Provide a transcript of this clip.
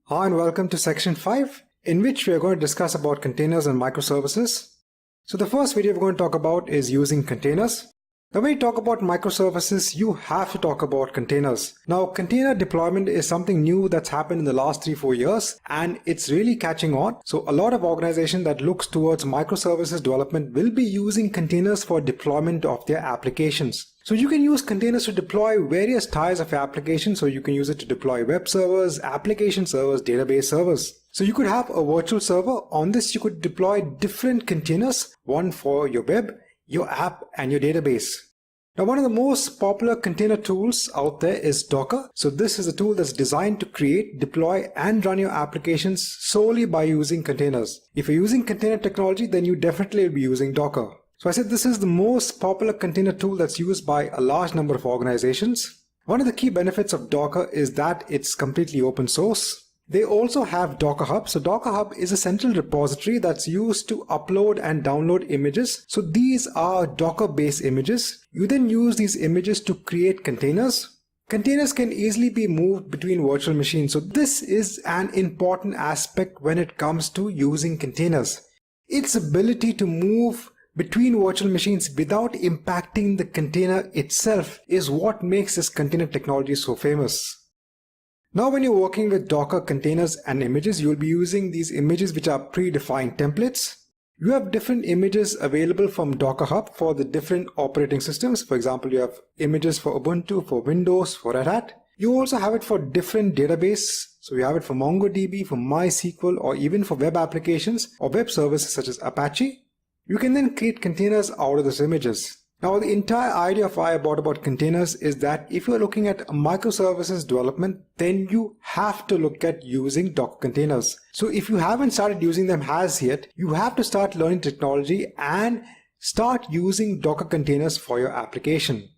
Hi and welcome to section 5, in which we are going to discuss about containers and microservices. So the first video we're going to talk about is using containers. Now when you talk about microservices, you have to talk about containers. Now container deployment is something new that's happened in the last 3-4 years and it's really catching on. So a lot of organizations that looks towards microservices development will be using containers for deployment of their applications. So you can use containers to deploy various types of applications. So you can use it to deploy web servers, application servers, database servers. So you could have a virtual server. On this you could deploy different containers, one for your web, your app, and your database. Now one of the most popular container tools out there is Docker. So this is a tool that's designed to create, deploy, and run your applications solely by using containers. If you're using container technology, then you definitely will be using Docker. So I said this is the most popular container tool that's used by a large number of organizations. One of the key benefits of Docker is that it's completely open source. They also have Docker Hub. So Docker Hub is a central repository that's used to upload and download images. So these are Docker-based images. You then use these images to create containers. Containers can easily be moved between virtual machines. So this is an important aspect when it comes to using containers. Its ability to move between virtual machines without impacting the container itself is what makes this container technology so famous. Now when you're working with Docker containers and images, you'll be using these images which are predefined templates. You have different images available from Docker Hub for the different operating systems. For example, you have images for Ubuntu, for Windows, for Red Hat. You also have it for different databases. So you have it for MongoDB, for MySQL, or even for web applications or web services such as Apache. You can then create containers out of those images. Now the entire idea of why I brought about containers is that if you're looking at microservices development, then you have to look at using Docker containers. So if you haven't started using them as yet, you have to start learning technology and start using Docker containers for your application.